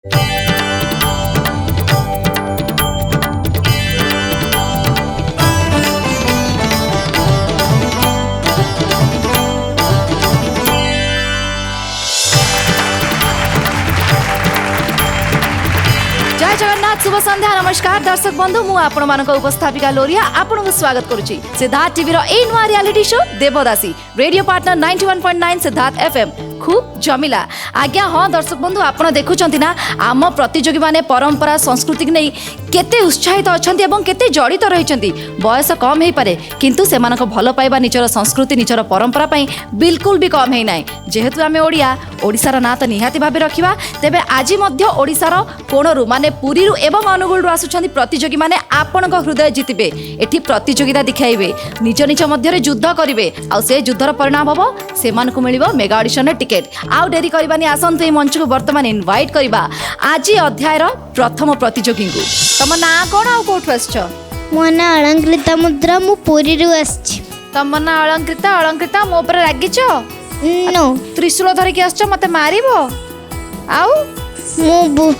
जय जगन्नाथ शुभ संध्या नमस्कार दर्शक बंधु मु आपण मानक उपस्थापिका लोरिया आपण को स्वागत करुची सिद्धार्थ टीवी रो ए नुआ रियलिटी शो देवदासी रेडियो पार्टनर 91.9 सिद्धार्थ एफएम खूब जमिला आज्ञा हाँ दर्शक बंधु आप देखुं ना आम प्रतियोगी माने परंपरा संस्कृति नहीं केते उत्साहित अच्छा केते जड़ित रही बयस कम हो पारे किंतु से भल पाइबा निजर संस्कृति निजर परंपरा पाई बिल्कुल भी कम है ना जेहेतु आम ओडिया ओडिशार ना तो निहाती भाव रखा तेबे आज ओडिशार कोणरू माने पुरी एवं अनुगुल आसुछंती प्रतियोगी माने आपणक हृदय जितिबे एठी प्रतियोगिता दिखाइबे निज निज मध्य युद्ध करिवे आ से युद्धर परिणाम हबो सेमानकु मिलिबो मेगा ऑडिशन टिकेट आउ डेरी करबानी आसंतु ए मंच को वर्तमान इनवाइट करबा आज अध्यायर प्रथम प्रतियोगी को तम ना कोन आ कोठु आछो मो ना अलंकृता मुद्रा मु पुरी रु आछि तम ना अलंकृता मो ऊपर रागिचो नो त्रिशूल धरि के आछो मते मारिबो आउ मु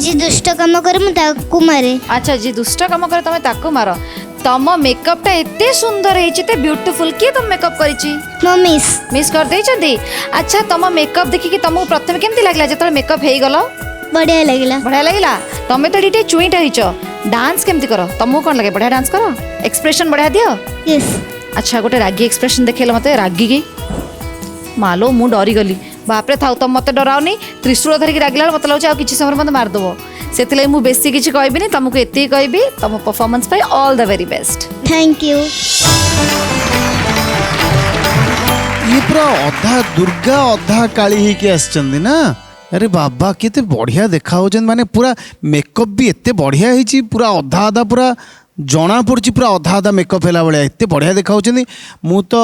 जी दुष्ट काम करे मु ताकू मारे अच्छा जी दुष्ट काम करे तमे ताकू मारो तम मेकअप टा एते सुंदर है ते ब्यूटीफुल के तुम मेकअप करिची मो मिस कर दे छथि अच्छा तम मेकअप देखि कि तमु प्रथम केमति लागला जतले मेकअप हेई गलो बढ़िया लागला तमे तो डिटे चुईटा हिचो डांस केमति करो तमु कोन लागे बढ़िया डांस करो एक्सप्रेशन बढ़िया दियो यस अच्छा गोटे रागी एक्सप्रेशन देखेला मते रागी की मालो मु डरी गली बापरे थाउ तम मते डराउनी त्रिशूल धरिक रागिला मते लाउछ आ किछि समय मते मार दबो सेतिले मु बेसी किछि कहबिनी तमको एते कहबी तम performance pi all the very best thank you ये पूरा अधा दुर्गा अधा काली ही के आछचंदी ना अरे बाबा केते बढ़िया देखा होजन माने पूरा मेकअप भी एते बढ़िया हिची पूरा अधा अधा पूरा जना पड़ी पूरा अधा अधा मेकअप है भाया एत बढ़िया देखा मु तो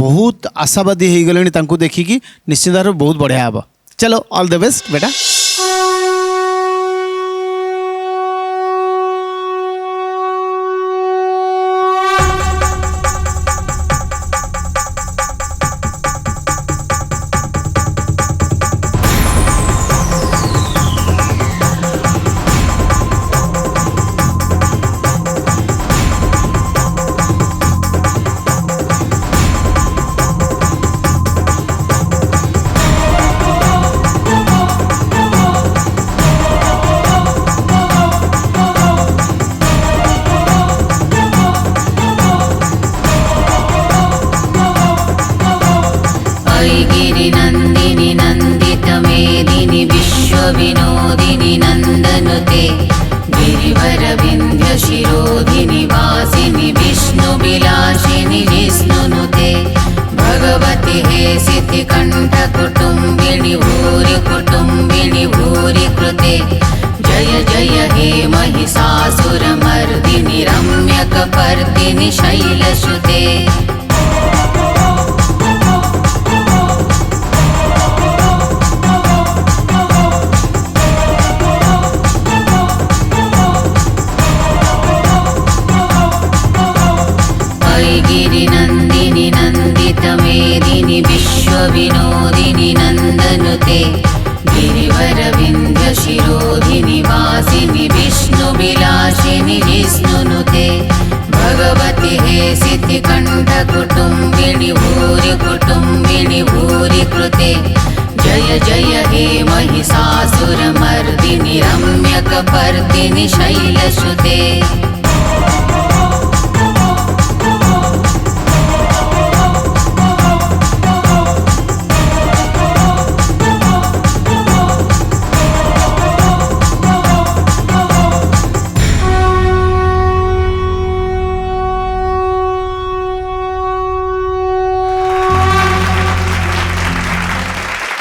बहुत आशावादी हो गले देखिकी निश्चित भाव बहुत बढ़िया हम चलो ऑल द बेस्ट बेटा नंदिनी नंदित मेदिनी विश्व विनोदिनी नंदनुते गिरिवर विंध्य शिरोधिनी वासिनी विष्णु विलासिनी जिष्णुनुते भगवती हे सिद्धि कंठ कुटुंबिनी भूरि कृते जय जय हे महिषासुर मर्दिनी रम्यकपर्दिनी शैलसुते नंदिनी नंदित मेदिनी विश्व विनोदिनी नंदनुते गिरिवर विंध्य शिरोधिनी वासिनी विष्णु विलासिनी जिष्णुनुते भगवती हे सिद्धि कंठ कुटुंबिनी भूरि कृते जय जय हे महिषासुर मर्दिनी रम्यकपर्दिनी शैलसुते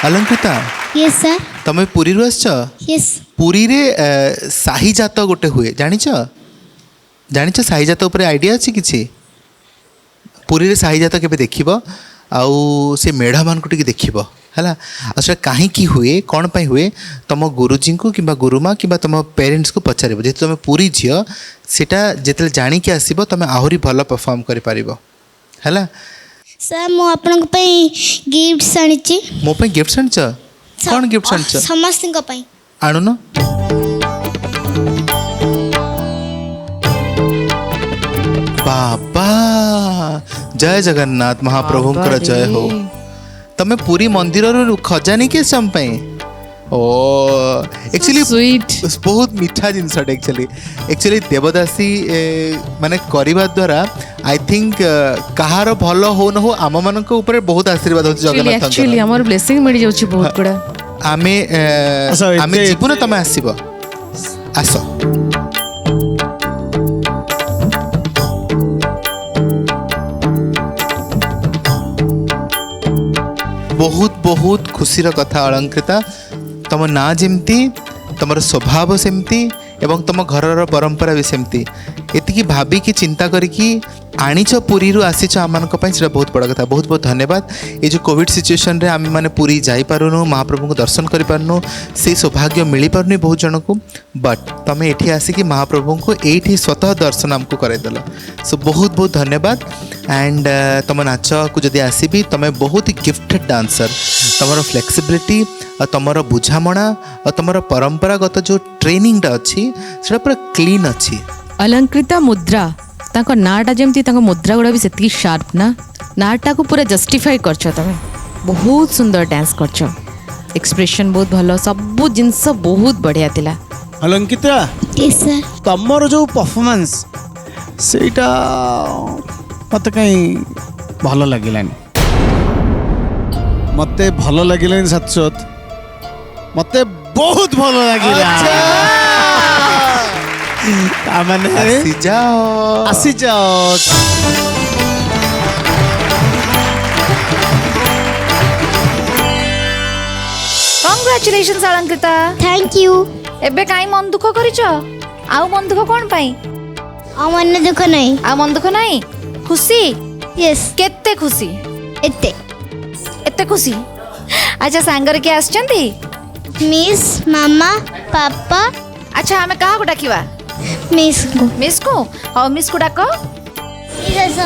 अलंकृता यस सर तमे पुरी रु आछो यस पुरी रे साही जात गोटे हुए जानिछ साही जात ऊपर आइडिया अछि किछि पुरी रे साही जात केबे देखिबो आउ से मेढ़ा मान को टिके देखिबो हला अच्छा कहीं की हुए कौन पाई हुए तुम गुरुजी को कि गुरुमा कि तुम पेरेंट्स को पचार जे तुम पूरी झील सेटा जिते जाणिकी आसब तुम आहरी भल परफॉर्म कर है सर मु आपन गिफ्ट आनी मो गिफ्ट आनी कौन गिफ्ट आनी समस्त आणुन बाबा जय जगन्नाथ महाप्रभुंकर जय हो तमे पूरी मंदिर खजानी के समय ओ एक्चुअली स्वीट बहुत मीठा जिनस एक्चुअली देवदासी माने करने द्वारा आई थिंक कहार भल हो न हो आम मान बहुत आशीर्वाद होती जगन्नाथ एक्चुअली हमर ब्लेसिंग मिल जाउची बहुत गुडा आमे आमे जीवन तमे आसीबो आस बहुत बहुत खुशीर कथा अलंकृता तुम ना जमती तुम स्वभाव सेमती एवं तुम घर परंपरा भी सेमती एतिकी भाविकी चिंता करिकी आणिच पुरी आसीच आम बहुत बड़ कथा बहुत बहुत धन्यवाद ये जो कोविड सिचुएशन रे आम मैंने पुरी जापरूँ महाप्रभु को दर्शन करूँ से सौभाग्य मिल पारनी बहुत जन को बट तुम ये आसिकी महाप्रभु को ये स्वतः दर्शन आमको करदेल सो बहुत बहुत धन्यवाद एंड तुम नाच को जदि आसबि तुम बहुत ही गिफ्टेड डांसर तुम फ्लेक्सिबिलिटी तुम बुझामणा और तुम परंपरागत जो ट्रेनिंग अच्छी से पूरा क्लीन अच्छी अलंकृता मुद्रा ताको नाटा जेमती ताको मुद्रा गुड़ा भी सेती शार्प ना नाटा को पूरा जस्टिफाई करछ तमे बहुत सुंदर डांस करछ एक्सप्रेशन बहुत भलो सब जिंस बहुत बढ़िया थिला अलंकिता यस सर तमर जो परफॉर्मेंस सेटा मत कहीं भल लगिलानी मते भल लगिलानी सचोत मते बहुत भल लगिला तामने आसी जाओ कांग्रेचुलेशंस अलंकृता थैंक यू एबे काई मन दुख करिछ आउ मन दुख कोन पाई आ मन दुख नहीं आ मन दुख नाही खुशी यस केते खुशी एते एते खुशी अच्छा सांगर के आछंती मिस मामा पापा अच्छा हमें कहा को डाकिवा मिस को हाँ मिस को डाक यस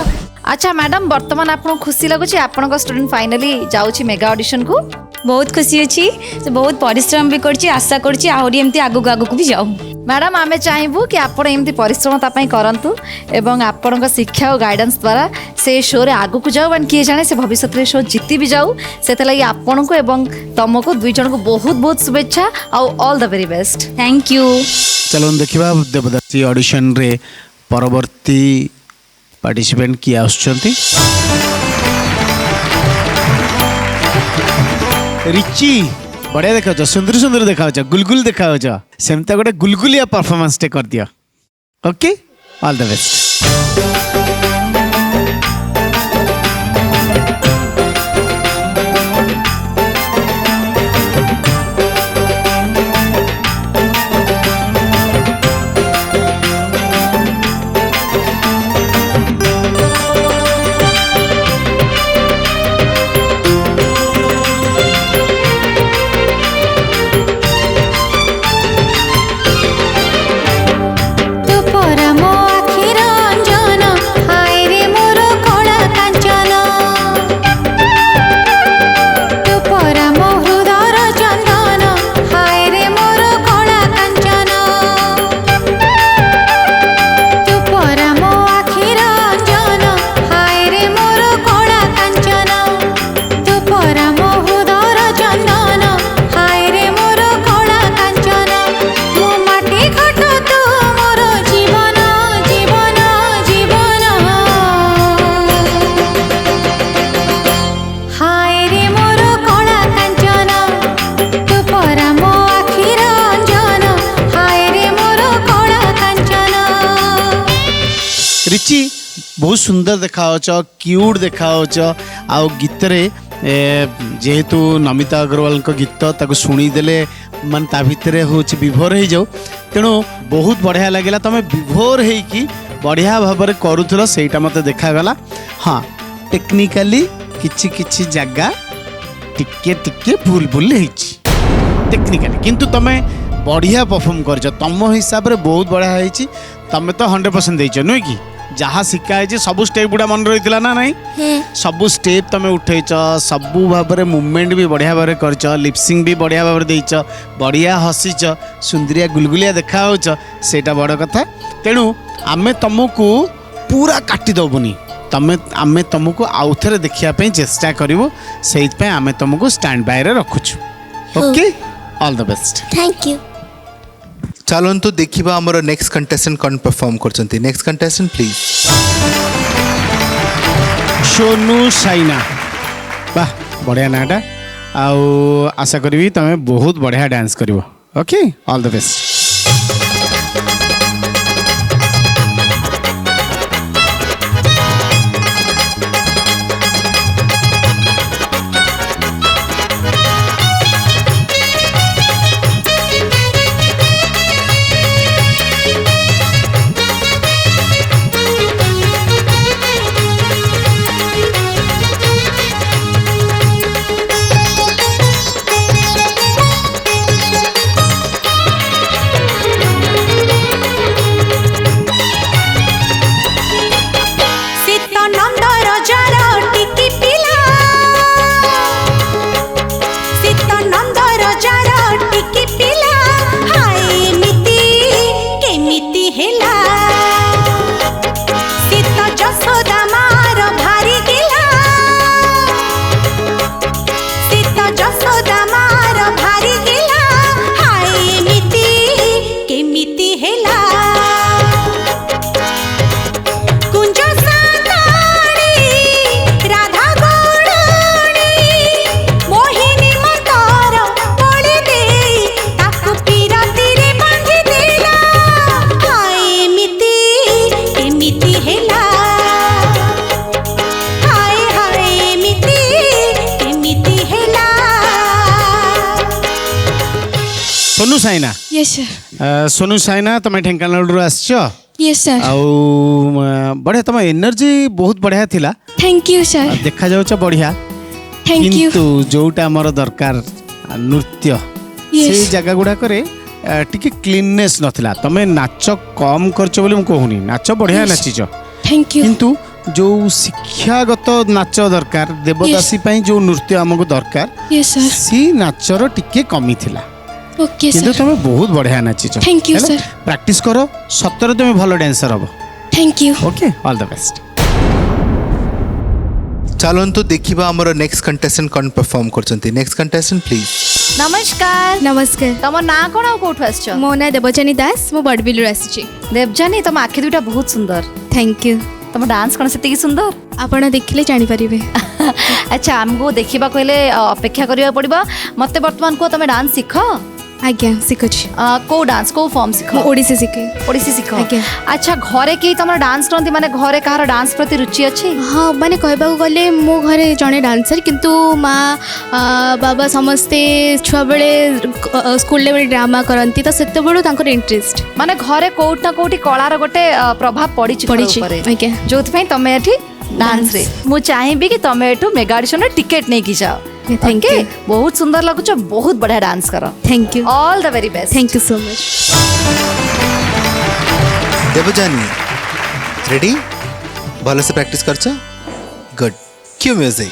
अच्छा मैडम वर्तमान आपको खुशी लगुच आपण स्टूडेंट फाइनली जाऊँगी मेगा ऑडिशन को बहुत खुशी अच्छी से बहुत परिश्रम भी करछि आशा करछि आहुरी एमती आगु आगु भी जाऊ मैडम आमे चाहबू कि आपण एमती परिश्रम तापाई करंतु एवं आपण शिक्षा और गाइडेंस द्वारा से शो रे आगु को जाऊ एंड किए जाने से भविष्य रे शो जीती भी जाऊ से लगी आपण को एवं तुमको दुई जन को बहुत बहुत शुभेच्छा और all the very best thank you चलो देखिबा देवदासी ऑडिशन रे परवर्ती पार्टिसिपेंट किए आछंती रिची बढ़िया देखा सुंदर सुंदर देखा गुलगुल देखा सेमता गोटे गुलगुलिया परफॉर्मेंस टे कर दिया okay all the best Richie बहुत सुंदर देखा क्यूट देखा आउ गीत रे जेहेतु नमिता अग्रवाल को गीत ताको शुणीदेले मान ता भितर हूँ विभोर हो जाऊ तेणु बहुत बढ़िया लगे तुम विभोर होगी बढ़िया भाव में करूल से मत देखागला हाँ टेक्निकाली किछि किछि जगह टिके टिके भूल भूल टेक्निकाली किंतु तुम बढ़िया परफॉर्म कर तुम हिसाब से बहुत बढ़िया तुम तो 100% देच नुह कि जहाँ शिखा है सब स्टेप गुड़ा मन रही ना नहीं सब स्टेप तुम उठेच सबू भाव में मुवमेंट भी बढ़िया भाव कर लिपसिंग भी बढ़िया भाव देच बढ़िया हसीच सुंदरिया गुलगुलिया देखा सेटा बड़ कथा तेणु आमे तुमको पूरा काटिदेबुनि तमें आमे तुमको आउ थे देखा चेष्टा करूँ से आमे तुमको स्टैंड बाय रे रखुचु okay all the best thank you चलतु देखा आमर नेक्स्ट कंटेस्टेंट कौन परफॉर्म करछंती next contestant please Sonu Saina वाह बढ़िया नाटा आउ आशा करी तुम बहुत बढ़िया डांस कर okay all the best Sonu Saina yes sir Sonu Saina तुम ढेंकानाल आसछ यस सर बढ़िया तुम एनर्जी बहुत बढ़िया थिला थैंक यू सर देखा जाउछ बढ़िया थैंक यू किंतु जोटा हमर दरकार नृत्य से जगह गुडा करे टिके क्लीननेस नथिला तमे नाच कम करछ बोली हम कहूनी नाच बढ़िया नाचिछ थैंक यू किंतु जो शिक्षागत नाच दरकार देवदासी पई जो नृत्य हमको दरकार यस सर सी नाचर टिके कमी थिला ओके किंतु सर तुम बहुत बढ़िया नाचिछ थैंक यू सर प्रैक्टिस करो सतरे तुम भलो डांसर हबो thank you okay all the best चलतु देखा आमर नेक्स्ट कंटेस्टेंट कौन परफॉर्म करछंती नेक्स्ट कंटेस्टेंट प्लीज नमस्कार नमस्कार तम ना कौन आ कोठु आछछ मो ना देवजानी दास मो बड़बिलु आसी देवजानी तम आखि दुटा बहुत सुंदर थैंक यू तम डांस कौन से सुंदर आपण देखिले जानि परिबे अच्छा आमको देखा कहले अपेक्षा करिया पड़िबा मते वर्तमान को तमे डांस सिख आज्ञा शिखुछि को डांस को फॉर्म सिख ओडिसी शिखे ओडिसी सिख आज्ञा अच्छा घरे के तमर डांस करती माने घरे कहार डांस प्रति रुचि अछि हाँ माने कहबा गले मो घरे जने डांसर किंतु माँ बाबा समस्ते छुआ बेले स्कूल लेवल ड्रामा करती तो सेते बेलू तांकर इंटरेस्ट माने घरे कोउट ना कोउटी कलार गोटे प्रभाव पड़ी आज्ञा जोथि तमे एठी डांस रे मु चाहिबी कि तमे एठू मेगा ऑडिशन रे टिकट नै कि जाओ थैंक यू बहुत सुंदर लगुच बहुत बढ़िया डांस करो thank you all the very best thank you so much Devjani ready भलो से प्रैक्टिस करछ गुड क्यों म्यूजिक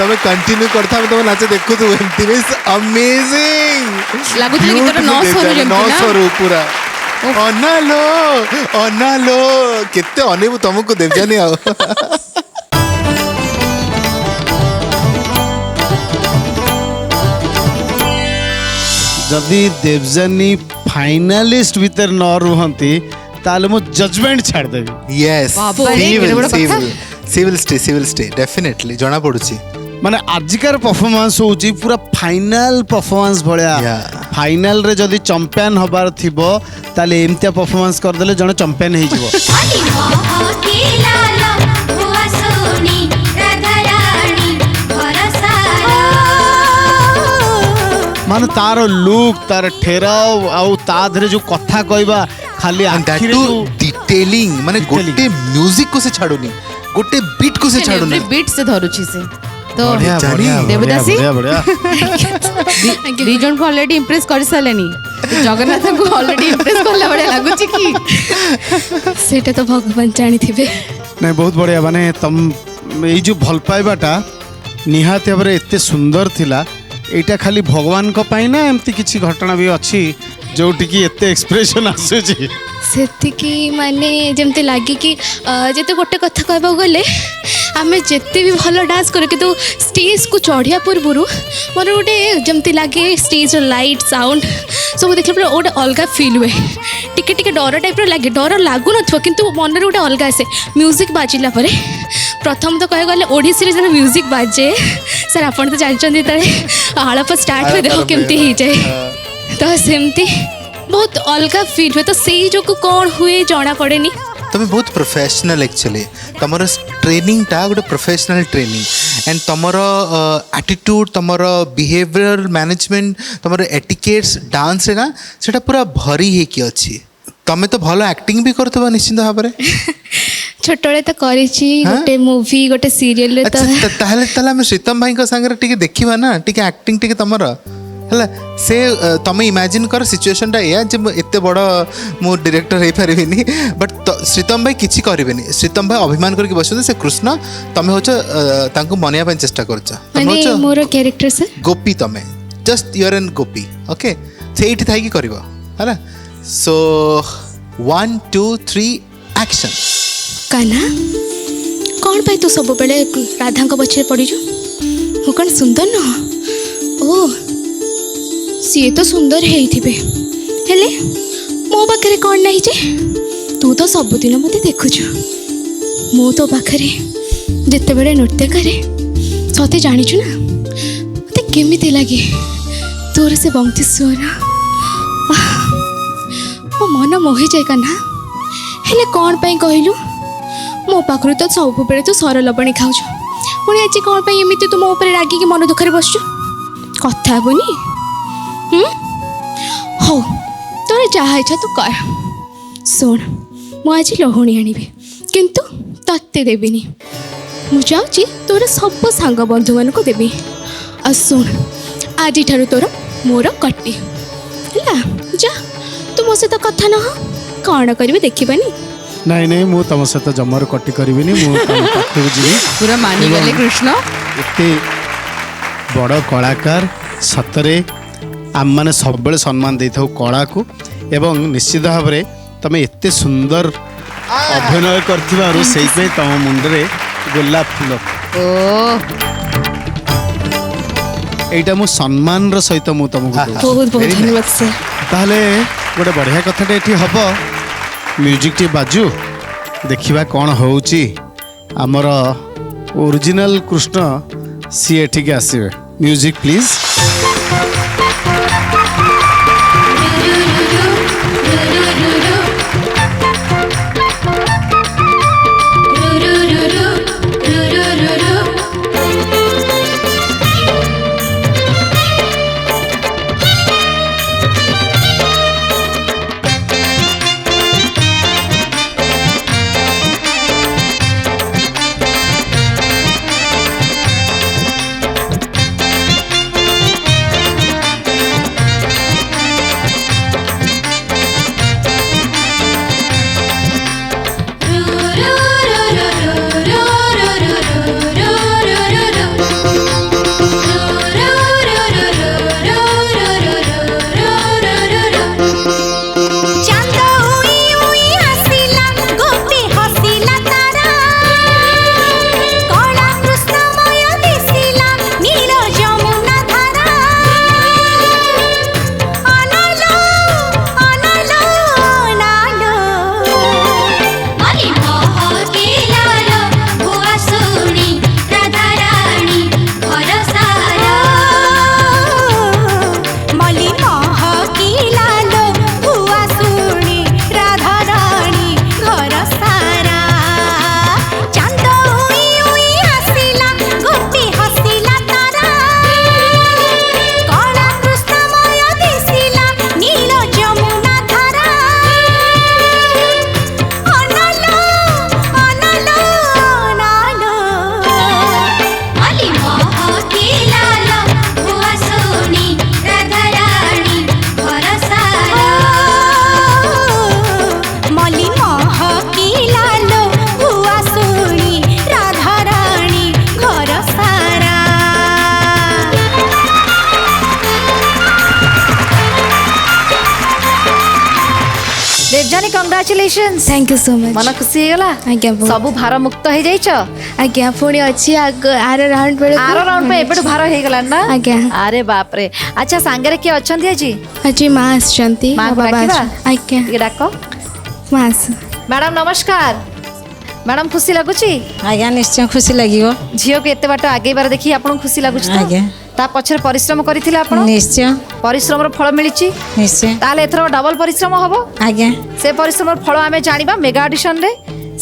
ତମେ କଣ୍ଟିନ୍ୟୁ କରିଥାଅ ତମ ନାଚ ଦେଖୁଥିବୁ ଏମିତି ମିସ୍ ଅମେଜିଂ ଲାଗୁଥିଲା ଗୀତଟା ନ ସରୁ ଯେମିତି ନ ନା। ସରୁ ପୁରା ଅନାଲୋ ଅନାଲୋ କେତେ ଅନେଇବୁ ତମକୁ ଦେବଯାନି ଆଉ ଯଦି ଦେବଯାନୀ ଫାଇନାଲିଷ୍ଟ ଭିତରେ ନ ରୁହନ୍ତି ତାହେଲେ ମୁଁ ଜଜମେଣ୍ଟ ଛାଡ଼ିଦେବି। yes ବାବା, she ଏତେ will, ବଡ଼ she କଥା। will, she will stay, she will stay, definitely ଜଣା ପଡୁଛି ମାନେ ଆଜିକାର ପରଫର୍ମାନ୍ସ ହେଉଛି ପୁରା ଫାଇନାଲ ପରଫର୍ମାନ୍ସ ଭଳିଆ। Yeah. ଫାଇନାଲରେ ଯଦି ଚମ୍ପିଆନ ହବାର ଥିବ ତାହେଲେ ଏମିତିଆ ପରଫର୍ମାନ୍ସ କରିଦେଲେ ଜଣେ ଚମ୍ପିଆନ ହେଇଯିବ। ମାନେ ତାର ଲୁକ୍ ତାର ଠେରାव ଆଉ ତା ଦେହରେ ଯୋଉ କଥା କହିବା ଖାଲି and that ଆଖିରେ too ଯୋଉ detailing ମାନେ Detailing. ଗୋଟେ ମ୍ୟୁଜିକ କୁ ସେ ଛାଡୁନି ଗୋଟେ ବିଟ୍ କୁ ସେ ଛାଡୁନି ଏଭ୍ରି ବିଟ୍ ସେ ଧରୁଛି ସେ ତ ବଢିଆ, ଜାଣି, ବଢିଆ, ଦେବଦାସୀ? ବଢିଆ, ବଢିଆ। ଦି ଜଣଙ୍କୁ ଅଲରେଡି ଇମ୍ପ୍ରେସ କରିସାରିଲେଣି ଜଗନ୍ନାଥଙ୍କୁ ଅଲରେଡି ଇମ୍ପ୍ରେସ କଲା ଭଳିଆ ଲାଗୁଛି କି ସେଇଟା ତ ଭଗବାନ ଜାଣିଥିବେ। ନାଇଁ ବହୁତ ବଢିଆ ମାନେ ତମ ଏଇ ଯୋଉ ଭଲ ପାଇବାଟା ନିହାତି ଭାବରେ ଏତେ ସୁନ୍ଦର ଥିଲା। ଏଇଟା ଖାଲି ଭଗବାନଙ୍କ ପାଇଁ ନା ଏମିତି କିଛି ଘଟଣା ବି ଅଛି ଯୋଉଠିକି ଏତେ ଏକ୍ସପ୍ରେସନ ଆସୁଛି? ସେତିକି ମାନେ ଯେମିତି ଲାଗେ କି ଯେତେ ଗୋଟେ କଥା କହିବାକୁ ଗଲେ ଆମେ ଯେତେ ବି ଭଲ ଡାନ୍ସ କରୁ କିନ୍ତୁ ଷ୍ଟେଜ୍କୁ ଚଢ଼ିବା ପୂର୍ବରୁ ମୋର ଗୋଟେ ଯେମିତି ଲାଗେ ଷ୍ଟେଜ୍ର ଲାଇଟ୍ ସାଉଣ୍ଡ ସବୁ ଦେଖିଲା ପରେ ଗୋଟେ ଅଲଗା ଫିଲ୍ ହୁଏ। ଟିକେ ଟିକେ ଡର ଟାଇପ୍ର ଲାଗେ ଡର ଲାଗୁନଥିବ କିନ୍ତୁ ମନରେ ଗୋଟେ ଅଲଗା ଆସେ। ମ୍ୟୁଜିକ୍ ବାଜିଲା ପରେ ପ୍ରଥମ ତ କହିବାକୁ ଗଲେ ଓଡ଼ିଶୀରେ ଯେତେବେଳେ ମ୍ୟୁଜିକ୍ ବାଜେ ସାର୍ ଆପଣ ତ ଜାଣିଛନ୍ତି ଯେତେବେଳେ ଆଳପ ଷ୍ଟାର୍ଟ ହୁଏ ଦେଖ କେମିତି ହେଇଯାଏ ତ ସେମିତି ବହୁତ ଅଲଗା ଫିଲ୍ ହୁଏ। ତ ସେଇ ଯୋଗୁଁ କ'ଣ ହୁଏ ଜଣାପଡ଼େନି। ତମେ ବହୁତ ପ୍ରୋଫେସନାଲ ଆକ୍ଚୁଆଲି ତମର ଟ୍ରେନିଂଟା ଗୋଟେ ପ୍ରୋଫେସନାଲ ଟ୍ରେନିଂ ଆଣ୍ଡ ତମର ଆଟିଟ୍ୟୁଡ ତମର ବିହେଭିୟର ମ୍ୟାନେଜମେଣ୍ଟ ତମର ଏଟିକେଟ୍ସ ଡାନ୍ସରେ ନା ସେଟା ପୁରା ଭରି ହେଇକି ଅଛି। ତମେ ତ ଭଲ ଆକ୍ଟିଂ ବି କରୁଥିବ ନିଶ୍ଚିନ୍ତ ଭାବରେ। ଛୋଟବେଳେ ତ କରିଛି ଗୋଟେ ମୁଭି ଗୋଟେ ସିରିଏଲରେ ତ ଆଚ୍ଛା ତାହେଲେ ତାହେଲେ ଆମେ ଶ୍ରୀତମ ଭାଇଙ୍କ ସାଙ୍ଗରେ ଟିକେ ଦେଖିବା ନା ଟିକେ ଆକ୍ଟିଂ ଟିକେ ତମର ହେଲା ସେ ତମେ ଇମାଜିନ୍ କର ସିଚୁଏସନଟା ଏଇଆ ଯେ ମୁଁ ଏତେ ବଡ଼ ମୁଁ ଡିରେକ୍ଟର ହେଇପାରିବିନି ବଟ୍ ଶ୍ରୀତମ ଭାଇ କିଛି କରିବେନି। ଶ୍ରୀତମ ଭାଇ ଅଭିମାନ କରିକି ବସୁଛନ୍ତି ସେ କୃଷ୍ଣ ତମେ ହଉଛ ତାଙ୍କୁ ମନେଇବା ପାଇଁ ଚେଷ୍ଟା କରୁଛ ତମେ ମାନେ ହଉଛ ମୋର କ୍ୟାରେକ୍ଟର ସାର୍ ଗୋପୀ ତମେ ଜଷ୍ଟ ୟୁଆର୍ ଏନ୍ ଗୋପୀ ଓକେ ସେଇଠି ଥାଇକି କରିବ ହେଲା। Show 1 2 3 action. କାହ୍ନା କ'ଣ ପାଇଁ ତୁ ସବୁବେଳେ ରାଧାଙ୍କ ପଛରେ ପଡ଼ିଛୁ? ମୁଁ କ'ଣ ସୁନ୍ଦର ନୁହଁ? ଓ ସିଏ ତ ସୁନ୍ଦର ହେଇଥିବେ ହେଲେ ମୋ ପାଖରେ କ'ଣ ନାହିଁ ଯେ? ତୁ ତ ସବୁଦିନ ମୋତେ ଦେଖୁଛୁ ମୁଁ ତୋ ପାଖରେ ଯେତେବେଳେ ନୃତ୍ୟ କରେ ସତେ ଜାଣିଛୁ ନା ମୋତେ କେମିତି ଲାଗେ ତୋର ସେ ବଂଶୀ ସ୍ୱର ମୋ ମନ ମୋହିଯାଏ କାହ୍ନା। ହେଲେ କ'ଣ ପାଇଁ କହିଲୁ? ମୋ ପାଖରୁ ତ ସବୁବେଳେ ତୁ ସର ଲବଣୀ ଖାଉଛୁ ପୁଣି ଆଜି କ'ଣ ପାଇଁ ଏମିତି ତୁ ମୋ ଉପରେ ରାଗିକି ମନ ଦୁଃଖରେ ବସୁଛୁ? କଥା ହେବୁନି? ହଉ ତୋର ଯାହା ଇଚ୍ଛା ତୁ କର। ଶୁଣ ମୁଁ ଆଜି ଲହୁଣୀ ଆଣିବି କିନ୍ତୁ ତତେ ଦେବିନି। ମୁଁ ଯାଉଛି ତୋର ସବୁ ସାଙ୍ଗ ବନ୍ଧୁମାନଙ୍କୁ ଦେବି। ଆଉ ଶୁଣ ଆଜିଠାରୁ ତୋର ମୋର କଟି ହେଲା। ଯା ତୁ ମୋ ସହିତ କଥା ନହ କ'ଣ କରିବି ଦେଖିବାନି। ନାଇଁ ନାଇଁ ମୁଁ ତମ ସହିତ ଜମାରୁ କଟି କରିବିନି। ମୁଁ ତମ ପାଖକୁ ଯିବି। ପୁରା ମାନିଗଲେ କୃଷ୍ଣ। ଏତେ ବଡ଼ କଳାକାର ସତରେ ଆମମାନେ ସବୁବେଳେ ସମ୍ମାନ ଦେଇଥାଉ କଳାକୁ ଏବଂ ନିଶ୍ଚିତ ଭାବରେ ତମେ ଏତେ ସୁନ୍ଦର ଅଭିନୟ କରିଥିବାରୁ ସେଇଥିପାଇଁ ତମ ମୁଣ୍ଡରେ ଗୋଲାପ ଫୁଲ ଓ এইটা ମୁଁ ସମ୍ମାନର ସହିତ ମୁଁ ତମକୁ ଦଉଛି। ବହୁତ ବହୁତ ଧନ୍ୟବାଦ ସାର୍। ତାହେଲେ ଗୋଟେ ବଢ଼ିଆ କଥାଟେ ଏଠି ହବ ମ୍ୟୁଜିକଟି ବାଜୁ ଦେଖିବା କ'ଣ ହେଉଛି। ଆମର ଓରିଜିନାଲ କୃଷ୍ଣ ସିଏ ଏଠିକି ଆସିବେ। Music please. Congratulations thank you so much मन खुशी हेगला आज्ञा बहुत सब भार मुक्त हो जाइछ आज्ञा पुणी अच्छी आर राउंड बेले आरो राउंड पे एबेट भार हेगला ना आज्ञा अरे बाप रे अच्छा सांगरे के अछंती आजी आज माँ आसचंती माँ को बाबा डाकिबा? आज्ञा ये डाको माँ आस मैडम नमस्कार मैडम खुशी लगुची आज्ञा निश्चय खुशी लगियो झियो के एते बाट आगे बार देखि आपन खुशी लगुची तो आज्ञा ता पछर परिश्रम करिथिले आपन निश्चय परिश्रम रो फल मिलिची निश्चय ताले एथरो डबल परिश्रम हबो आज्ञा से परिश्रम रो फल आमे जानिबा मेगा ऑडिशन रे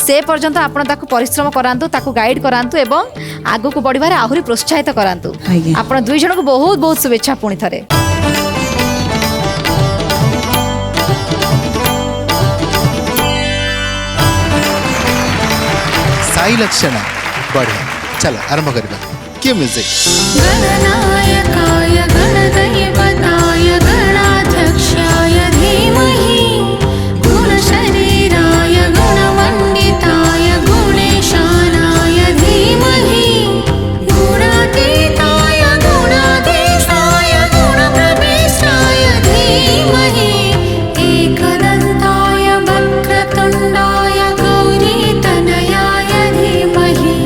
से पर्यंत आपण ताकू परिश्रम करांतु ताकू गाइड करांतु एवं आगु को बढ़िबारे आहुरी प्रोत्साहित करांतु आज्ञा। आपण दुई जन को बहुत बहुत शुभेच्छा पुणी थरे साई लक्षणा बढ़िया चलो आरंभ करवा क्यों म्यूजिक गणनायकाय गणदैवताय गणाध्यक्षाय धीमहि गुणशरीराय गुणमण्डिताय गुणेशानाय धीमहि गुणातीताय गुणाधीशाय गुणप्रविष्टाय धीमहि एकदन्ताय वक्रतुण्डाय गौरीतनयाय धीमहि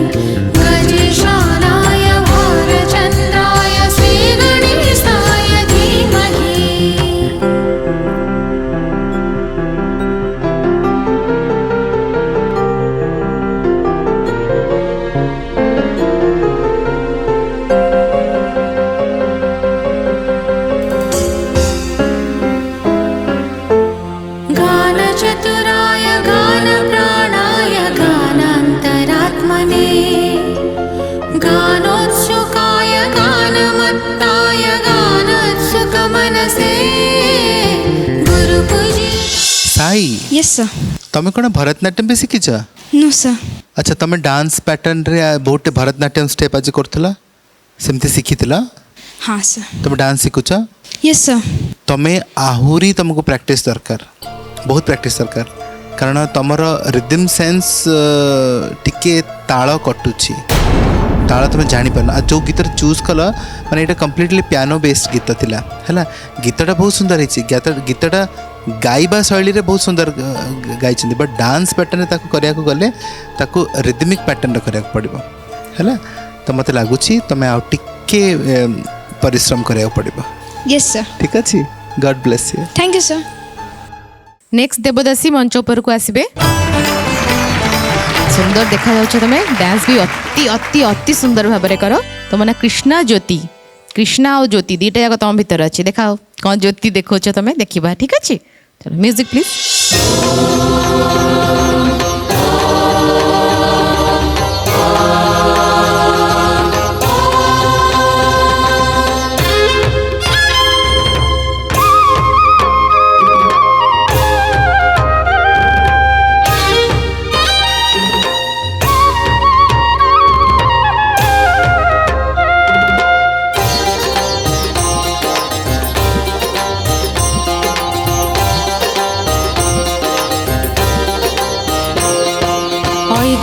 गजेशानाय भारचन्द्राय श्रीगणेशाय धीमहि गानचतुराय गानप्राणाय गानान्तरात्मने गानोत्सुकाय गानमत्ताय गानोत्सुकमनसे गुरुपूजी साई यस सर तमें कौन भरतनाट्यम भी शिखिच नो सर अच्छा तुम डांस पैटर्न रे बहुत भरतनाट्यम स्टेप आज करथला सेमती शिखिथिला हाँ सर तुम डांस शिखुच यस सर तमें आहुरी तुमको प्रैक्टिस दरकार बहुत प्रैक्टिस दरकार कारण तुमर रिदम सेंस टिके ताल कटुची ताल तुम जापर आ जो गीत चूज कल माने ये कम्प्लीटली पियानो बेस्ड गीत थिला है गीतटा बहुत सुंदर है गीतटा गाइबा शैली रे बहुत सुंदर गाई बट डांस पैटर्न ताको करिया को गले ताको रिदमिक पैटर्न करिया को पड़िबो है तो मते लागुची तमे आ टिके परिश्रम करिया को पड़िबो यस सर ठीक अछि god bless you thank you sir next देवदासी मंच उपर को आसबे सुंदर देखा जाउछ तमे डांस भी अति अति अति सुंदर भाबरे करो तुम ना कृष्णा ज्योति कृष्णा और ज्योति दीटा जाक तुम भीतर अच्छी देखाओ कौन ज्योति देखोच तमे देखिबा ठीक अछि चलो म्यूजिक प्लीज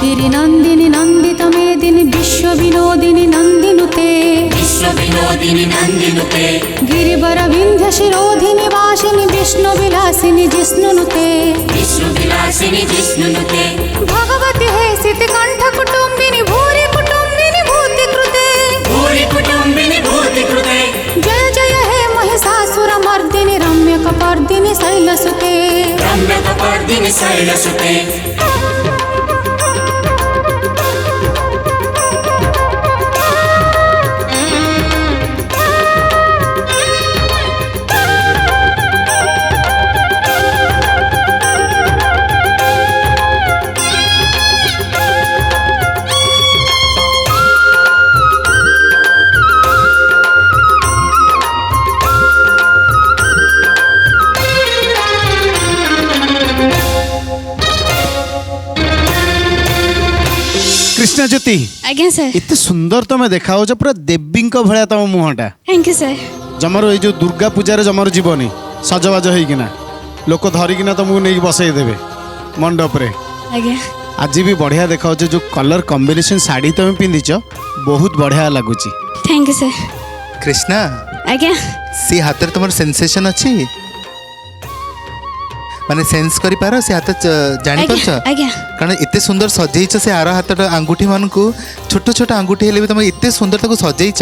गिरिनन्दिनि नन्दित मेदिनि विश्वविनोदिनि नन्दिनुते गिरिवर विन्ध्य शिरोधिनि वासिनि विष्णुविलासिनि जिष्णुनुते भगवति हे सितिकण्ठ कुटुम्बिनि भूरि कुटुम्बिनि भूतिकृते जय जय हे महिषासुरमर्दिनि रम्यकपर्दिनि शैलसुते कृष्णा ज्योति आज्ञा सर एते सुंदर तुम देखाओ पूरा देवी भाया तुम मुहटा थैंक यू सर जमार ये जो दुर्गा पूजार जमार जीवनी सजबाज होना लोक धरिकिना तुमको नहीं बसई देवे मंडप रे आज्ञा आज भी बढ़िया देखाओ जो कलर कॉम्बिनेशन साड़ी तुम पिंधिच बहुत बढ़िया लगुच थैंक यू सर कृष्णा आज्ञा सी हाथ में तुम सेंसेशन अच्छी माने सेंस करि पारो से हाथ जानि परछ आज्ञा कारण एते सुंदर सजेइछ से आर हाथ आंगुठी मान को छोट छोट आंगुठी हेले भी तुम एते सुंदर ताको सजेइछ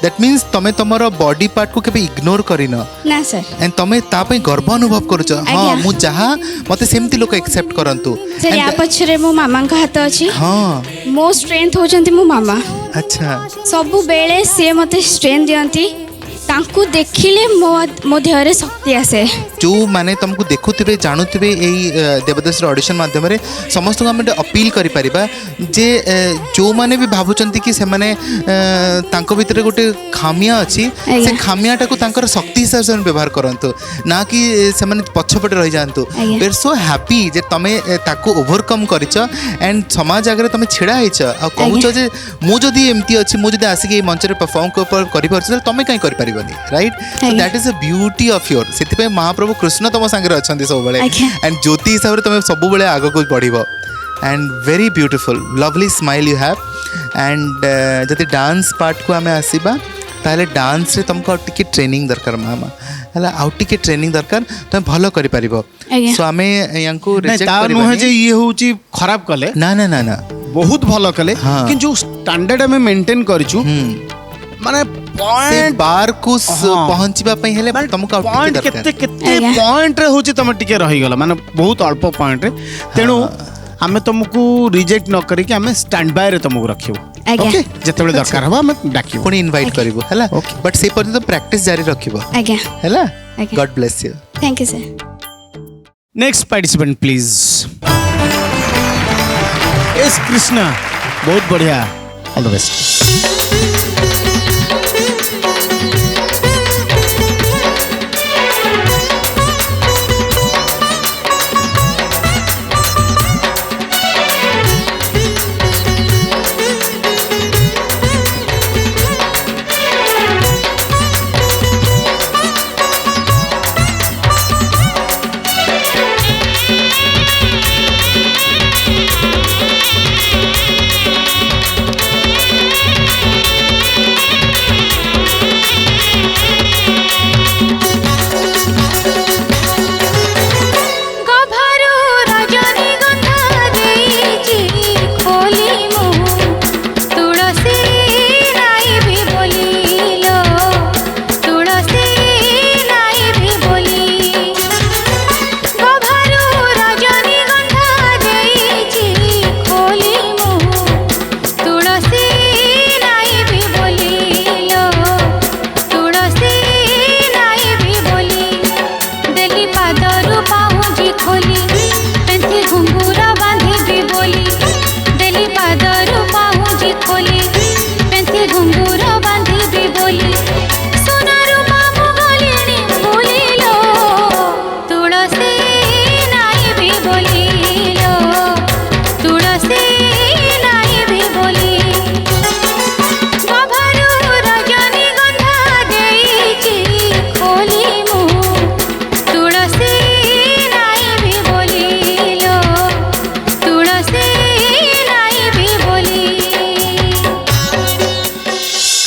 दैट मीन्स तमे तमरो बॉडी पार्ट को केबे इग्नोर करिनो ना सर एंड तमे ता पई गर्व अनुभव करूछ हां मु जहा मते सेमती लोक एक्सेप्ट करंतु सर या पछरे मो मामा का हाथ अछि हां मो स्ट्रेंथ होजंती मो मामा अच्छा सब बेले से मते स्ट्रेंथ दियंती तांकु देखिले मो देहरे शक्ति आसे जो माने तुमको देखुथिबे जानुथिबे एई देवदास ऑडिशन माध्यम रे समस्त को हम अपील करि परिबा जे जो माने भी भाबुचंती कि से माने तांको भितरे गोटे खामिया अछि से खामियाटा को तांकर शक्ति हिसाब से व्यवहार करंतु ना कि से माने पछपटे रहि जानतु वी आर सो हैप्पी जे तमे ताको ओवरकम करिच एंड समाज आगे तमे छिड़ा हिच आ कहूच जे मु जदी एमती अछि मु जदी आसी के मंच रे परफॉर्म करि परछ तमे काई करि परिबनी right so that is a beauty of your सेति महाप्रभु कृष्ण तुम सांगे अच्छा सब एंड ज्योति हिसाब से तुम सब आग को बढ़ and very beautiful lovely smile you have and जदि डांस पार्ट को आम आसवा ताहले डांस रे तुमको टिके ट्रेनिंग दरकार मामा हला आउ टिके ट्रेनिंग दरकार तुम भलो करि परिबो सो आमे यांको रिजेक्ट ता नुहे जे ये होची खराब कले ना ना ना ना बहुत भलो कले कि जो स्टैंडर्ड हमें मेंटेन करछु माने पॉइंट बार को पहुंचबा पई हेले तुमको पॉइंट केते केते पॉइंट रे होची तुम टिके रही गला माने बहुत अल्प पॉइंट रे तेनु आमे तुमको रिजेक्ट न करी कि आमे स्टैंड बाय रे तुमको रखिबो ओके जेतेबे दरकार हबा आमे डाकिबो पुनी इनवाइट करबो हला बट से पर्यंत प्रैक्टिस जारी रखिबो आज्ञा हला God bless you thank you sir next participant please S Krishna बहुत बढ़िया ऑल द बेस्ट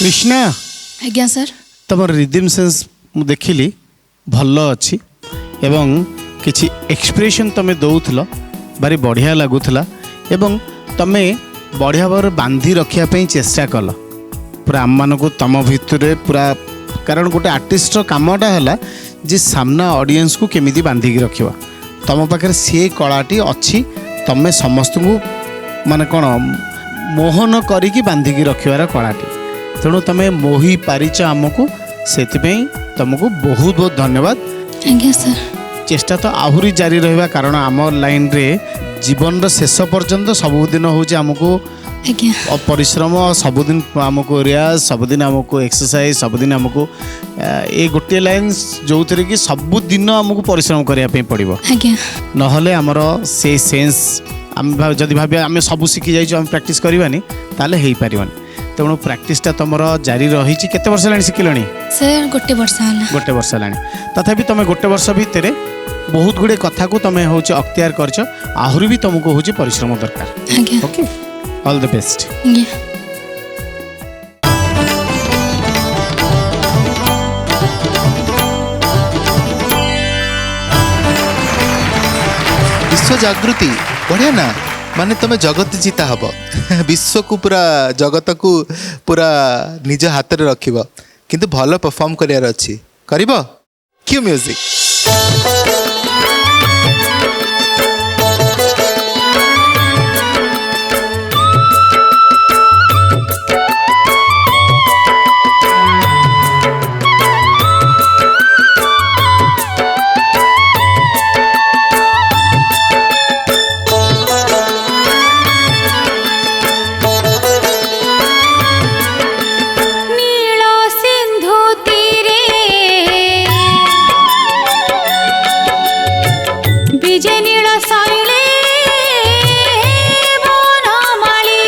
कृष्णा आज्ञा सर तुम रिदम सेंस मु देखिली भल अच्छी एवं किछि एक्सप्रेशन तुम दौल भारी बढ़िया लगुला एवं तुम बढ़िया भाव बांधी रखापी चेष्टा कल पूरा आम मान तुम भितर पूरा कारण गोटे आर्टिस्टर कामटा है जे सामना ऑडियंस को केमिति बांधिकी रखा तुम पाखे सी कलाटी अच्छी तुम समस्त को माने कौन मोहन करी बांधिकी रखार कलाटी तेणु तुम मोही पारिच आमको से तुमको बहुत बहुत धन्यवाद आज्ञा सर चेष्टा तो आहुरी जारी रहा कारण आम लाइन रे जीवन शेष पर्यंत सबुदिन हूँ आमको आज्ञा परिश्रम सबुदिन आमको रियाज सबुदिन आमको एक्सरसाइज सबुदिन आमको ये गोटे लाइन जो थे कि सबुदिन आमको परिश्रम करने पड़ो आज्ञा नहले आमर से सेन्स आम जदि भाव आम सब शिखी जाइए प्रैक्टिस करवानी ताले हो पारबानी तेणु प्राक्टिसटा तुम जारी रही केते वर्ष है शिखिलणी सर गोटे वर्ष गोटे वर्ष है तथापि तुम गोटे वर्ष भितर बहुत गुड़े कथा को तुम हूँ अख्तियार कर आहरी भी तुमको हूँ परिश्रम दरकार ओके ऑल द बेस्ट जागृति बढ़िया ना माने तुम जगत जीता हब विश्व को पूरा जगत को पूरा निज हाथ में रखिब किंतु भल परफॉर्म करियार अछि करिब क्यू म्यूजिक नील सिंधु तीरे विजय नील शैले वनमाली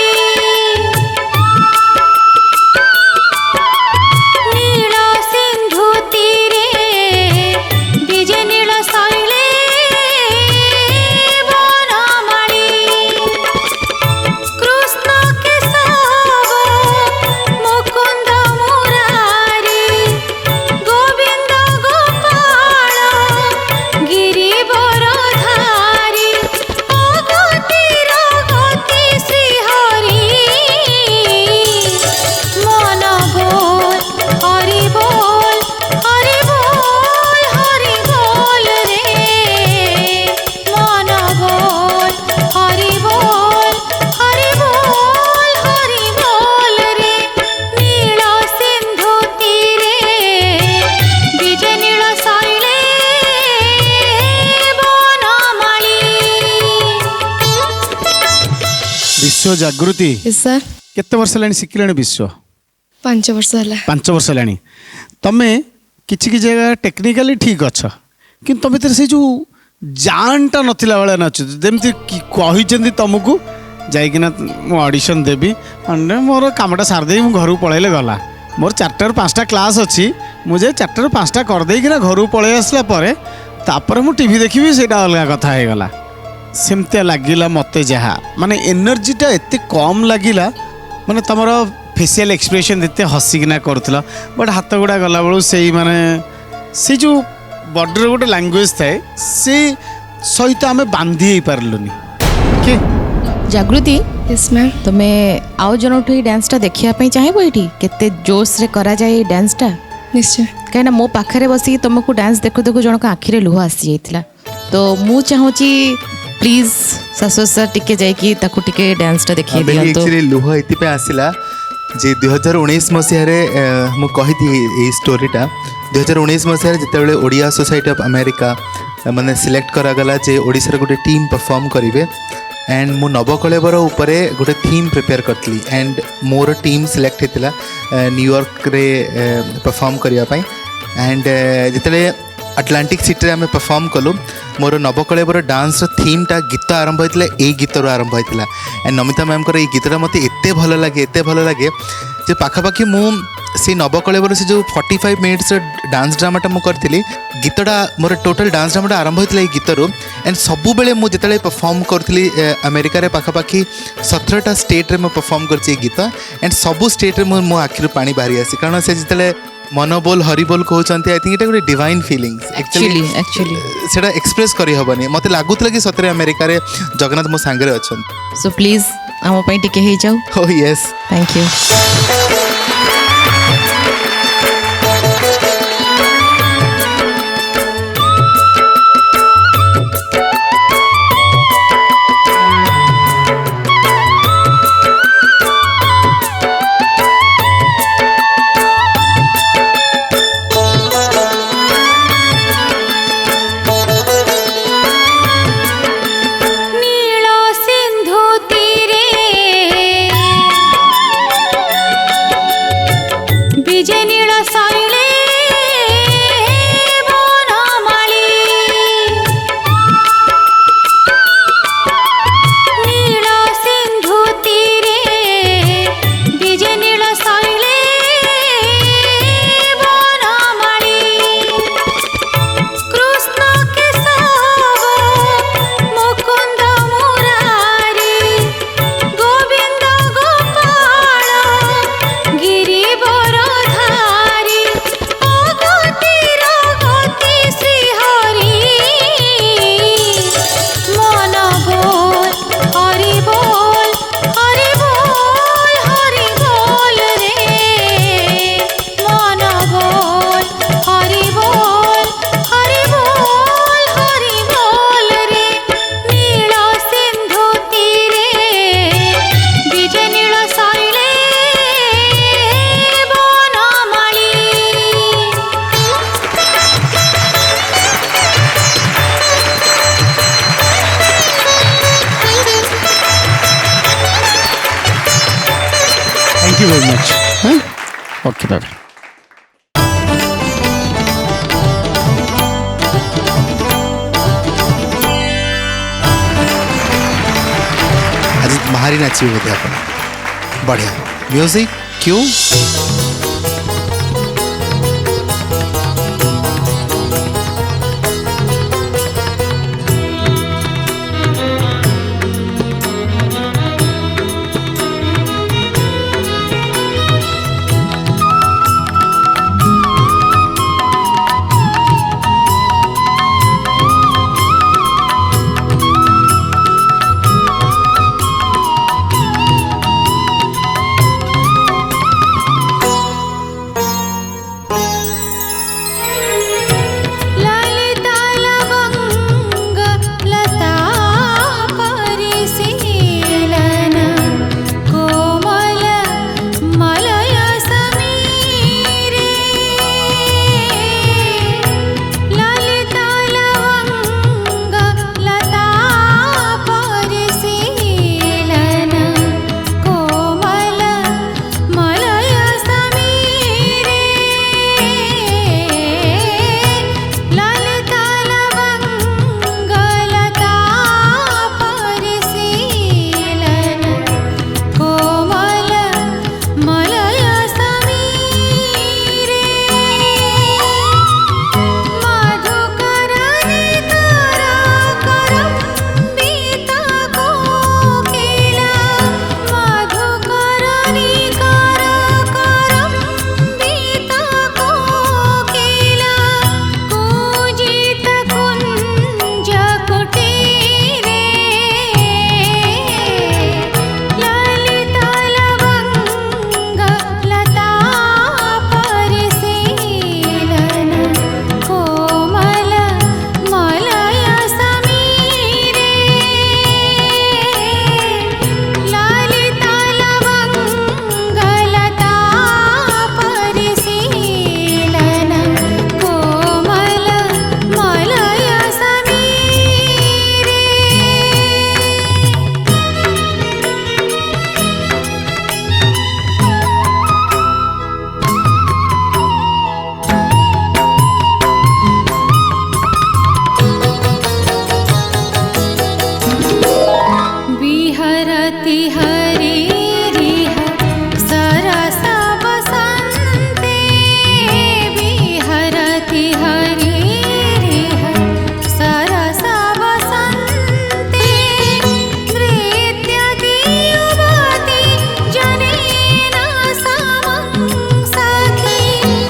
नील सिंधु तीरे विजय नील शैले वनमाली कृष्ण केशव मुकुंद मुरारी गोविंद गोपाल गिरिवरधारी अगतिर गति श्रीहरि मन बोल हरि बोल हरि बोल हरि बोल रे मन बोल हरि बोल हरि बोल हरि बोल रे नील सिंधु तीरे विजय नील शैले वनमाली विश्व जागृति सर केते वर्ष लानी शिखिलानी विश्व 5 वर्ष है 5 वर्ष लानी तमे किछि जगह टेक्निकली ठीक अछ कि तुम भीतर से जो जानटा नथिला वाला नाच जेमती कहिचंदी तुमको जाइकिना मु ऑडिशन देबी अंडे मोर कामटा सार दे मु घर पळैले गला मोर 4 ରୁ 5टा क्लास अछि मुझे 4 ରୁ 5टा कर देई किना घर पळै आसला परे तापर मु टीवी देखिबी सेटा अलगा कथा हे गला सेमते लागिला मते जहा माने एनर्जीटा एते कम लागिला माने तमर फेशियल एक्सप्रेशन देते हसिकिना करथिला बट हाथ गुड़ा गला बेलू से माने से जो बॉर्डर गोटे लैंग्वेज थाए से सहित आम बांधी ही पार्लुनी ओके जागृति यस मैम तुम्हें आउ जन डांसटा देखा चाहब ये केते जोश रे करा जाए डांसटा निश्चय कहीं मो पाखे बस तुमको डांस देखु देखु जनक आखिरे लुह आसी जाता तो मु चाहूँगी प्लीज शाश्वत सर टिके जाइए टिके डांसटा देखिए दियंतु एक्चुअली लुह ये आसला जे 2019 मसीह मु कही स्टोरीटा 2019 मसीह जिते ओडिया सोसाइटी ऑफ अमेरिका माने सिलेक्ट करागला जे ओडिशार गोटे टीम परफॉर्म करेंगे एंड मु नवकलेवर उपरे गोटे थीम प्रिपेयर करतली एंड मोर टीम सिलेक्ट होता न्यूयॉर्क रे परफॉर्म करने एंड जिते अटलांटिक सिटी आम परफॉर्म कलु मोर नवकलेवर डांस थीमटा गीत आरंभ होता है गीतर आरंभ होता एंड नमिता मैम को गीतटा मत एत भल लगे जे पाखापाखि मु से नवकलेवर से जो 45 मिनिट्स डांस ड्रामाटा मु करी गीतटा मोर टोटल डांस ड्रामाटा आरंभ होता है गीतर एंड सबु बेले मु जिते परफॉर्म करी अमेरिका रे पाखापाखि 17टा स्टेट रे मु परफॉर्म कर गीत एंड सबु स्टेट रे मो आखिर पानी बाहरी आसी कारण से जिते मन बोल हरि बोल कहते आई थिंक गोटे डिवाइन फीलिंग्स एक्चुअली सेटा एक्सप्रेस करी हबनी मते लागुतला कि सतरे अमेरिका रे जगन्नाथ मो सांगरे अछन सो प्लीज आम टिके हो जाओ ओह यस थैंक यू नील सिंधु तीरे you very much. Okay bye. आज महारी नाची बोधे आप बढ़िया म्यूजिक क्यों ललिता लवंग लता परिशीलन कोमल मलय समीरे ललिता लवंग लता परिशीलन कोमल मलय समीरे ललिता लवंग लता परिशीलन कोमल मलय समीरे मधुकरणी कर करम्बिता कोकिला मधुकरणी कर करम्बिता कोकिला कूजित कुञ्ज कुटीरे ललिता लवंग लता परिशीलन कोमल मलय समीरे ललिता लवंग लता परिशीलन कोमल मलय समीरे विहरति हरिरिह सरस वसन्ते विहरति हरिरिह सरस वसन्ते नृत्यति युवति जनेन समं सखी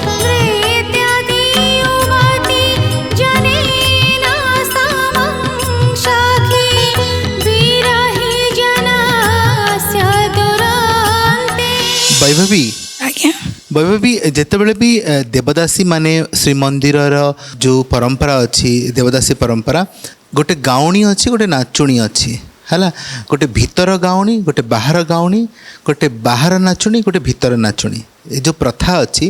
नृत्यति युवति जनेन समं सखी विरहि जनस्य दुरन्ते। वैभवी आज्ञा वैभवी जितेबाला भी देवदासी माने श्रीमंदिर जो परंपरा अच्छी देवदासी परंपरा गोटे गाउणी अच्छी गोटे नाचुणी अच्छी है गोटे भीतर गाउणी गोटे बाहर गाउणी गोटे बाहर नाचुणी गोटे भीतर नाचुणी ये जो प्रथा अच्छी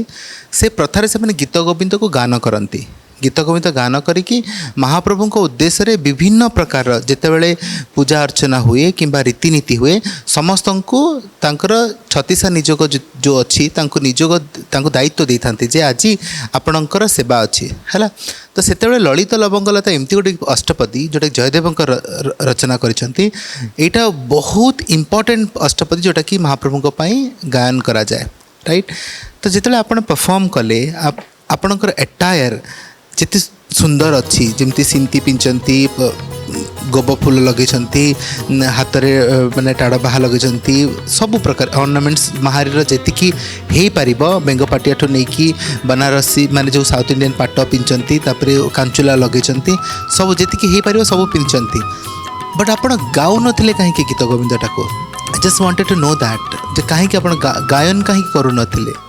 से प्रथार से मैंने गीत गोविंद को गान करती गीत गोविंद गान करी महाप्रभु उद्देश्य रे विभिन्न प्रकार जितेबाला पूजा अर्चना हुए किंबा रीतिनीति हुए समस्त को तांकर छत्तीसा निजोग जो अच्छी निजोग दायित्व दे था जे आज आपणकर सेवा अच्छी है तो से ललित लवंगलता एमती गोटे अष्टपदी जोटा जयदेव रचना करिसेंती एटा बहुत इम्पोर्टेंट अष्टपदी जोटा कि महाप्रभु गायन करा जाए राइट तो जिते आप परफॉर्म कले आपणकर एटायर जिते सुंदर अच्छी जमती सिंती पिंचती गोब फूल लगे हाथ में माने टाड़ बाहा लगे सब प्रकार ऑर्नामेंट्स महारीर जी हो पार बेंगपाटिया ठू नहीं कि बनारसी माने जो साउथ इंडियन पाट पिंचती कांचुला लगे सब जी हो पार सब पिंचती बट आप गाऊ नथिले कहीं गीत गोविंदटा को I just wanted to know that जे कहीं आप गायन कहीं करू नथिले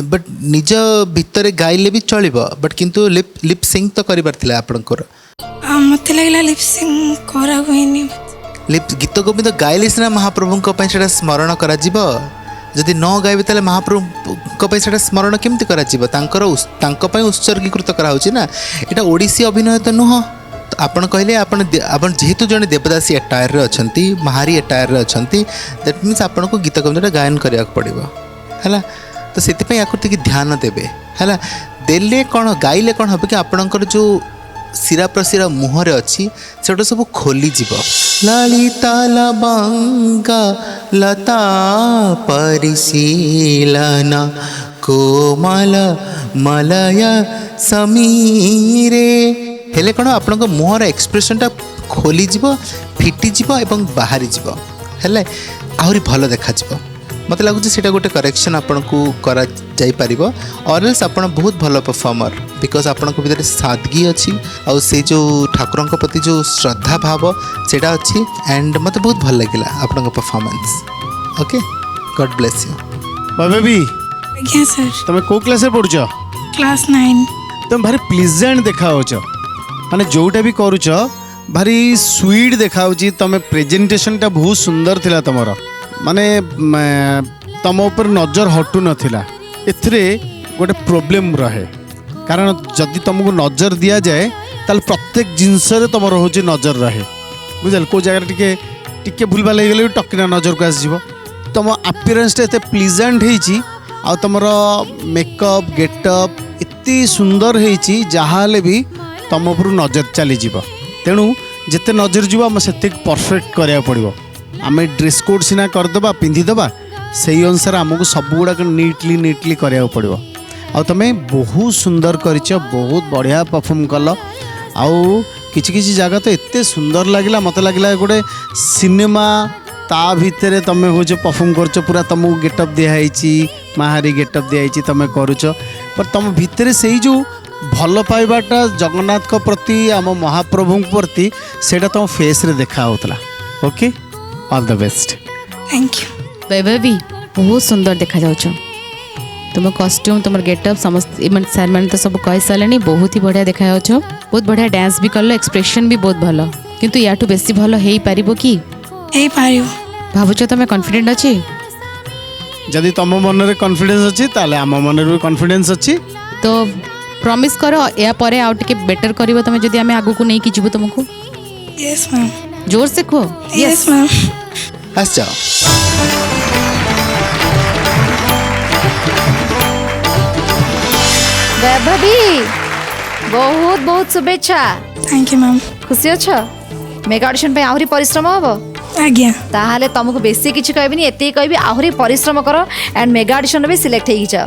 बट निज भितर गाइले भी चलिबो बट किंतु लिप सिंग तो करिबार थिला आपनकर मत लगला लिपसिंग करा हुएनी लिप गीत गोविंद गाइले सिना महाप्रभुଙ୍କ ପାଇଁ ସେଟା ସ୍ମରଣ କରାଯିବ ଯଦି ନ ଗାଇବେ ତାହେଲେ महाप्रभुଙ୍କ ପାଇଁ ସେଟା ସ୍ମରଣ କେମିତି କରାଯିବ ତାଙ୍କ ପାଇଁ ଉତ୍ସର୍ଗୀକୃତ କରାହେଉଛି ନା ଏଟା ଓଡ଼ିଶୀ ଅଭିନୟ ତ ନୁହଁ ଆପଣ କହିଲେ ଆପଣ ଯେହେତୁ ଜଣେ ଦେବଦାସୀ ଏଟାୟାରରେ ଅଛନ୍ତି महारी एटायर रे अछंती दैट मीन्स आपनको गीत गोविंदटा गायन କରିବାକୁ पड़िबो है तो से या ध्यान देवे है देले कौन गाइले कौन हम कि आपणकर जो सिरा प्रसिरा मुहरे अच्छी से सब खोली जीव ललिता लबंगा लता परिशीलन कोमल मलय समीरे हेले कौन आपण मुहर एक्सप्रेशनटा खोली जीव फिटी जीव एवं बाहरी जीव हेले आहरी भल देखा मत लगुच से गोटे करेक्शन आपन को करा जाई परिबो और एल्स आपन बहुत भल परफॉर्मर बिकॉज आपन को भीतर सादगी अच्छी और से जो ठाकुर प्रति जो श्रद्धा भाव सेटा अच्छी एंड मत बहुत भल लगिला आपन performance okay God bless you baby आज्ञा सर तुम को क्लास रे पढुछ क्लास 9 तुम भारी प्लीजेंट देखाउछ माने जोटा भी करूछ भारी स्वीट देखाउची तुम प्रेजेंटेशन टा बहुत सुंदर थिला तमरो माने तम ऊपर नजर हटू नाला एथिरे गोटे प्रोब्लेम रहे कारण जदि तुमको नजर दि जाए ताल प्रत्येक जिनस तुम रोचे नजर रहे बुझल को जगह टिके भूल भाल हो टकिना नजर को आसो तुम अपीयरेंसटा एत प्लीजेंट होती आ तुम मेकअप गेटअप एत सुंदर होती जहाँ भी तुम उपर नजर चली तेणु जिते नजर जीव से परफेक्ट करा पड़ो आम ड्रेस कोड सीना करदे पिंधिदे से अनुसार आमको सब गुड़ाक नीटली नीटली करा पड़ो आ तुम बहुत सुंदर कर बहुत बढ़िया परफॉर्म कल आउ किछि जगह तो एत सुंदर लगे मत लगे गोटे सिनेमा ता भितर तुम हूँ परफॉर्म कर पूरा तुमको गेटअप दिखाई माहारी गेटअप दिखाई तुम करुच पर तुम भितर से जो भल पाइबाटा जगन्नाथ को प्रति आम महाप्रभु प्रति सेटा तुम फेस रे देखा होतला okay all the best thank you Vaibhavi बहुत सुंदर देखा जाउछ तुम कॉस्ट्यूम तुम गेटअप समस्त सर मैंने तो सब कही सारे बहुत ही बढ़िया देखा जाउछ बहुत बढ़िया डांस भी कल एक्सप्रेशन भी बहुत भल किंतु याठू बेसी भल हेई पारिबो कि हेई पारिबो भावुछ तुम कॉन्फिडेंट अछि जदि तुम मन रे कॉन्फिडेंस अछि ताले आम मन रे कॉन्फिडेंस अछि तो प्रॉमिस करो या परे आउ टिके बेटर करिवो तुम जदि आमे आगु को नै कि जीवो तुमको यस मैम जोर से कहो यस मैम आस जाओ वैभवी बहुत बहुत शुभेच्छा थैंक यू मैम खुशी अच्छा मेगा ऑडिशन पे आहरी परिश्रम हबो आज्ञा ताहले तुमको बेसी किछि कहबिनी एते कहबी आहरी परिश्रम करो एंड मेगा ऑडिशन भी सिलेक्ट हेई जा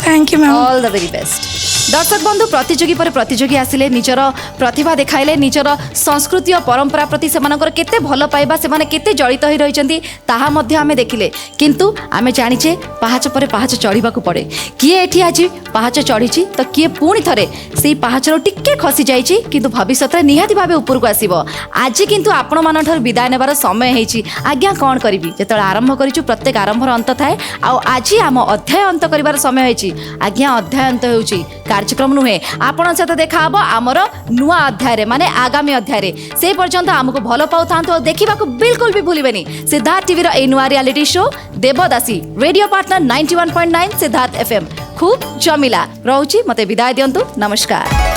thank you ma'am all the very best दर्शक बंधु प्रतियोगी पर प्रतियोगी आसिले निजर प्रतिभा देखाइले निजर संस्कृति और परंपरा प्रति सेमानकर केते भल पाइबा सेमाने केते जड़ित होई रहिचंती ताहा मध्ये आमे देखिले किंतु आमे जानिचे पाहाच पर पाहाच चढ़ीबाकू पड़े किए एठी आज पाहाच चढ़ीची तो किए पुणी थरे सेई पाहाचरो टिके खसी जाईची किंतु भविष्यत निहाती भाबे ऊपर को आसीबो आज किंतु आपण मानठर विदाय नेबार समय हेची आज्ञा कोन करिवि जेतळे आरंभ करिचु प्रत्येक आरंभर अंत थाए आ आज आम अध्याय अंत करिवार समय हेची आज्ञा अध्याय अंत हेउची कार्यक्रम नुहे आपण सहित देखा हम आमर नुआ अध्याय माने आगामी अध्याय से पर्यंत आमको भल पाऊ था देखा बिल्कुल भी भूलिबेनी सिद्धार्थ टीवी ए नुआ रियलिटी शो देवदासी रेडियो पार्टनर 91.9 सिद्धार्थ FM खूब जमिला रहउची मते विदाय दियंतु नमस्कार।